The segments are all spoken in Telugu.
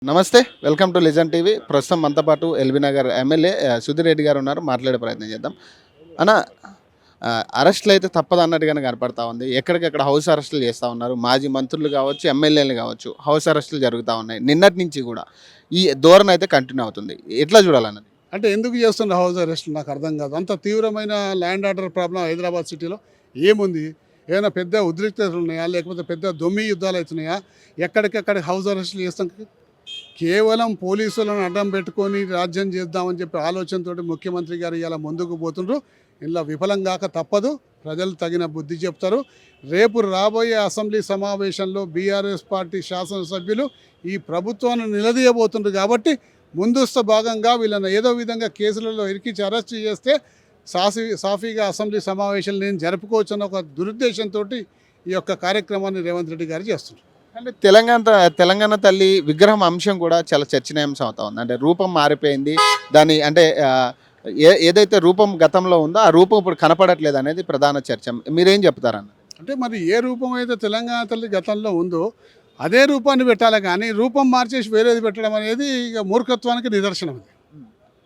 నమస్తే, వెల్కమ్ టు లిజన్ టీవీ. ప్రస్తుతం మనతో పాటు ఎల్బీ నగర్ ఎమ్మెల్యే సుధీర్ రెడ్డి గారు ఉన్నారు. మాట్లాడే ప్రయత్నం చేద్దాం. అన్న, అరెస్టులు అయితే తప్పదు అన్నట్టుగానే కనపడతా ఉంది. ఎక్కడికెక్కడ హౌస్ అరెస్టులు చేస్తూ ఉన్నారు. మాజీ మంత్రులు కావచ్చు, ఎమ్మెల్యేలు కావచ్చు, హౌస్ అరెస్టులు జరుగుతూ ఉన్నాయి. నిన్నటి నుంచి కూడా ఈ ధోరణి అయితే కంటిన్యూ అవుతుంది. ఎట్లా చూడాలన్నది? అంటే ఎందుకు చేస్తున్న హౌస్ అరెస్టులు నాకు అర్థం కాదు. అంత తీవ్రమైన ల్యాండ్ ఆర్డర్ ప్రాబ్లం హైదరాబాద్ సిటీలో ఏముంది? ఏమైనా పెద్ద ఉద్రిక్తతలు ఉన్నాయా, లేకపోతే పెద్ద దొమ్మి యుద్ధాలు అవుతున్నాయా? ఎక్కడికెక్కడ హౌస్ అరెస్టులు చేస్తాం? కేవలం పోలీసులను అడ్డం పెట్టుకొని రాజ్యం చేద్దామని చెప్పి ఆలోచనతోటి ముఖ్యమంత్రి గారు ఇలా ముందుకు పోతుండ్రు. ఇలా విఫలం కాక తప్పదు. ప్రజలు తగిన బుద్ధి చెప్తారు. రేపు రాబోయే అసెంబ్లీ సమావేశంలో బీఆర్ఎస్ పార్టీ శాసనసభ్యులు ఈ ప్రభుత్వాన్ని నిలదీయబోతుండ్రు. కాబట్టి ముందస్తు భాగంగా వీళ్ళని ఏదో విధంగా కేసులలో ఇరికించి అరెస్ట్ చేస్తే సాఫీగా అసెంబ్లీ సమావేశాలు నేను జరుపుకోవచ్చు అన్న ఒక దురుద్దేశంతో ఈ యొక్క కార్యక్రమాన్ని రేవంత్ రెడ్డి గారు చేస్తున్నారు. అంటే తెలంగాణ తల్లి విగ్రహం అంశం కూడా చాలా చర్చనీయాంశం అవుతా ఉంది. అంటే రూపం మారిపోయింది. దాని అంటే ఏదైతే రూపం గతంలో ఉందో ఆ రూపం ఇప్పుడు కనపడట్లేదు అనేది ప్రధాన చర్చ. మీరేం చెప్తారన్న? అంటే మరి ఏ రూపం అయితే తెలంగాణ తల్లి గతంలో ఉందో అదే రూపాన్ని పెట్టాలి, కానీ రూపం మార్చేసి వేరేది పెట్టడం అనేది ఇక మూర్ఖత్వానికి నిదర్శనం.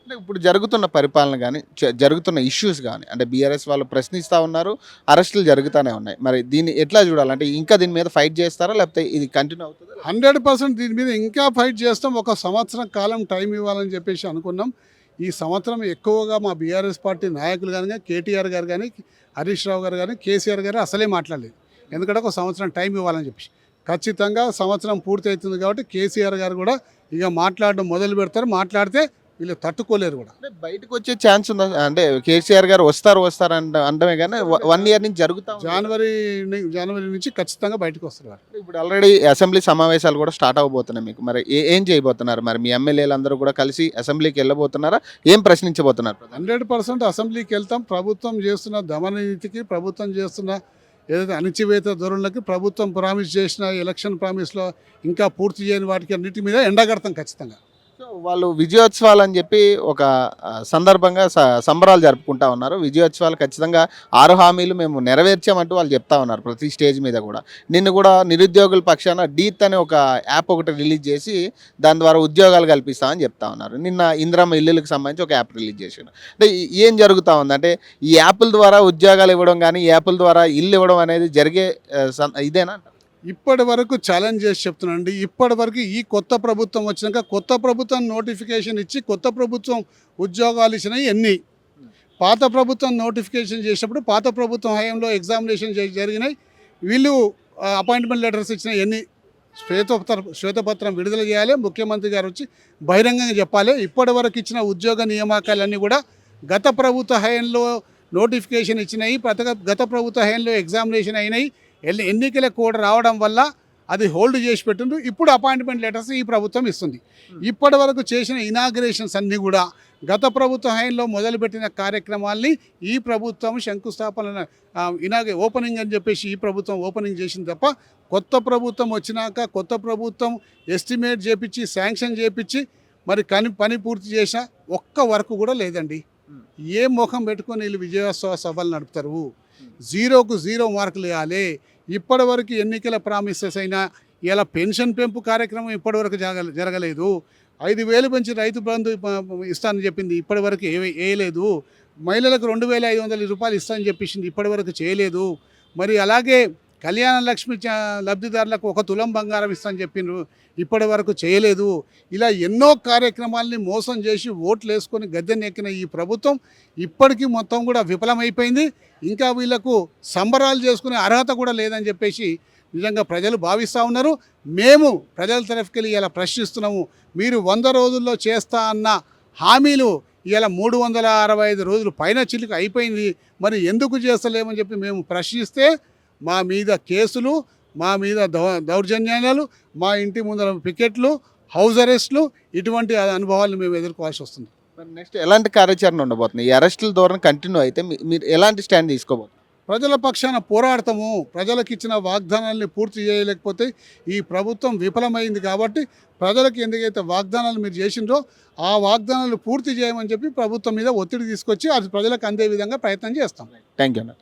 అంటే ఇప్పుడు జరుగుతున్న పరిపాలన కానీ జరుగుతున్న ఇష్యూస్ కానీ అంటే బీఆర్ఎస్ వాళ్ళు ప్రశ్నిస్తూ ఉన్నారు, అరెస్టులు జరుగుతూనే ఉన్నాయి. మరి దీన్ని ఎట్లా చూడాలంటే ఇంకా దీని మీద ఫైట్ చేస్తారా, లేకపోతే ఇది కంటిన్యూ అవుతుందా? 100% దీని మీద ఇంకా ఫైట్ చేస్తాం. ఒక సంవత్సరం కాలం టైం ఇవ్వాలని చెప్పేసి అనుకున్నాం. ఈ సంవత్సరం ఎక్కువగా మా బీఆర్ఎస్ పార్టీ నాయకులు కానీ, కేటీఆర్ గారు కానీ, హరీష్ రావు గారు కానీ, కేసీఆర్ గారు అసలే మాట్లాడలేదు. ఎందుకంటే ఒక సంవత్సరం టైం ఇవ్వాలని చెప్పేసి. ఖచ్చితంగా సంవత్సరం పూర్తి అవుతుంది కాబట్టి కేసీఆర్ గారు కూడా ఇక మాట్లాడడం మొదలు పెడతారు. మాట్లాడితే వీళ్ళు తట్టుకోలేరు కూడా. అంటే బయటకు వచ్చే ఛాన్స్ ఉందా? అంటే కేసీఆర్ గారు వస్తారు అంటమే కానీ 1 ఇయర్ నుంచి జరుగుతాం. జనవరి నుంచి ఖచ్చితంగా బయటకు వస్తారు. ఇప్పుడు ఆల్రెడీ అసెంబ్లీ సమావేశాలు కూడా స్టార్ట్ అవబోతున్నాయి. మీకు మరి ఏం చేయబోతున్నారు? మరి మీ ఎమ్మెల్యేలు అందరూ కూడా కలిసి అసెంబ్లీకి వెళ్ళబోతున్నారా? ఏం ప్రశ్నించబోతున్నారు? 100% అసెంబ్లీకి వెళ్తాం. ప్రభుత్వం చేస్తున్న దమననీతికి, ప్రభుత్వం చేస్తున్న ఏదైతే అణచివేత ధోరణులకి, ప్రభుత్వం ప్రామిస్ చేసిన ఎలక్షన్ ప్రామిస్లో ఇంకా పూర్తి చేయని వాటికి అన్నిటి మీద ఎండగడతాం ఖచ్చితంగా. సో వాళ్ళు విజయోత్సవాలు అని చెప్పి ఒక సందర్భంగా సంబరాలు జరుపుకుంటా ఉన్నారు. విజయోత్సవాలు ఖచ్చితంగా 6 హామీలు మేము నెరవేర్చామంటూ వాళ్ళు చెప్తా ఉన్నారు ప్రతి స్టేజ్ మీద కూడా. నిన్ను కూడా నిరుద్యోగుల పక్షాన డీత్ అనే ఒక యాప్ ఒకటి రిలీజ్ చేసి దాని ద్వారా ఉద్యోగాలు కల్పిస్తామని చెప్తా ఉన్నారు. నిన్న ఇందిరమ్మ ఇల్లులకు సంబంధించి ఒక యాప్ రిలీజ్ చేశారు. అంటే ఏం జరుగుతూ ఉంది అంటే ఈ యాప్ల ద్వారా ఉద్యోగాలు ఇవ్వడం కానీ, ఈ యాప్ల ద్వారా ఇల్లు ఇవ్వడం అనేది జరిగే ఇదేనా? ఇప్పటి వరకు ఛాలెంజ్ చేసి చెప్తున్నాండి. ఇప్పటి వరకు ఈ కొత్త ప్రభుత్వం వచ్చినాక కొత్త ప్రభుత్వం నోటిఫికేషన్ ఇచ్చి కొత్త ప్రభుత్వం ఉద్యోగాలు ఇచ్చినాయి ఎన్ని? పాత ప్రభుత్వం నోటిఫికేషన్ చేసినప్పుడు పాత ప్రభుత్వం హయాంలో ఎగ్జామినేషన్ జరిగినాయి. వీళ్ళు అపాయింట్మెంట్ లెటర్స్ ఇచ్చిన ఎన్ని? శ్వేతపత్రం విడుదల చేయాలి. ముఖ్యమంత్రి గారు వచ్చి బహిరంగంగా చెప్పాలి. ఇప్పటి వరకు ఇచ్చిన ఉద్యోగ నియామకాలన్నీ కూడా గత ప్రభుత్వ హయాంలో నోటిఫికేషన్ ఇచ్చినాయి, గత ప్రభుత్వ హయాంలో ఎగ్జామినేషన్ అయినాయి. ఎన్నికల కోడ్ రావడం వల్ల అది హోల్డ్ చేసి పెట్టిండ్రు. ఇప్పుడు అపాయింట్మెంట్ లెటర్స్ ఈ ప్రభుత్వం ఇస్తుంది. ఇప్పటి వరకు చేసిన ఇనాగ్రేషన్స్ అన్నీ కూడా గత ప్రభుత్వ హయాంలో మొదలుపెట్టిన కార్యక్రమాల్ని ఈ ప్రభుత్వం శంకుస్థాపన ఓపెనింగ్ అని చెప్పేసి ఈ ప్రభుత్వం ఓపెనింగ్ చేసింది తప్ప కొత్త ప్రభుత్వం వచ్చినాక కొత్త ప్రభుత్వం ఎస్టిమేట్ చేపించి శాంక్షన్ చేపించి మరి పని పూర్తి చేసిన ఒక్క వర్క్ కూడా లేదండి. ఏ ముఖం పెట్టుకొని వీళ్ళు విజయోత్సవ సభలు నడుపుతారు? 0కు 0 మార్కులు వేయాలి. ఇప్పటివరకు ఎన్నికల ప్రామిసెస్ అయినా ఇలా పెన్షన్ పెంపు కార్యక్రమం ఇప్పటివరకు జరగలేదు. 5,000 పెంచి రైతు బంధు ఇస్తానని చెప్పింది, ఇప్పటివరకు వేయలేదు. మహిళలకు 2,500 రూపాయలు ఇస్తానని చెప్పించింది, ఇప్పటివరకు చేయలేదు. మరి అలాగే కళ్యాణ లక్ష్మి లబ్ధిదారులకు 1 తులం బంగారం ఇస్తానని చెప్పిండ్రు, ఇప్పటి వరకు చేయలేదు. ఇలా ఎన్నో కార్యక్రమాలని మోసం చేసి ఓట్లు వేసుకొని గద్దెనెక్కిన ఈ ప్రభుత్వం ఇప్పటికీ మొత్తం కూడా విఫలమైపోయింది. ఇంకా వీళ్లకు సంబరాలు చేసుకునే అర్హత కూడా లేదని చెప్పేసి నిజంగా ప్రజలు భావిస్తూ ఉన్నారు. మేము ప్రజల తరఫుకెళ్ళి ఇలా ప్రశ్నిస్తున్నాము. మీరు 100 రోజుల్లో చేస్తా అన్న హామీలు ఇలా 365 రోజులు పైన చిలుక అయిపోయింది. మరి ఎందుకు చేస్తలేమని చెప్పి మేము ప్రశ్నిస్తే మా మీద కేసులు, మా మీద దౌర్జన్యాలు, మా ఇంటి ముందర పికెట్లు, హౌస్ అరెస్టులు, ఇటువంటి అనుభవాలను మేము ఎదుర్కోవాల్సి వస్తుంది. నెక్స్ట్ ఎలాంటి కార్యాచరణ ఉండబోతుంది? ఈ అరెస్టుల ధోరణి కంటిన్యూ అయితే మీరు ఎలాంటి స్టాండ్ తీసుకోబోతున్నారు? ప్రజల పక్షాన పోరాడతాము. ప్రజలకు ఇచ్చిన వాగ్దానాలని పూర్తి చేయలేకపోతే ఈ ప్రభుత్వం విఫలమైంది కాబట్టి ప్రజలకు ఎందుకైతే వాగ్దానాలు మీరు చేసిండ్రో ఆ వాగ్దానాలు పూర్తి చేయమని చెప్పి ప్రభుత్వం మీద ఒత్తిడి తీసుకొచ్చి అది ప్రజలకు అందే విధంగా ప్రయత్నం చేస్తాం. Thank you.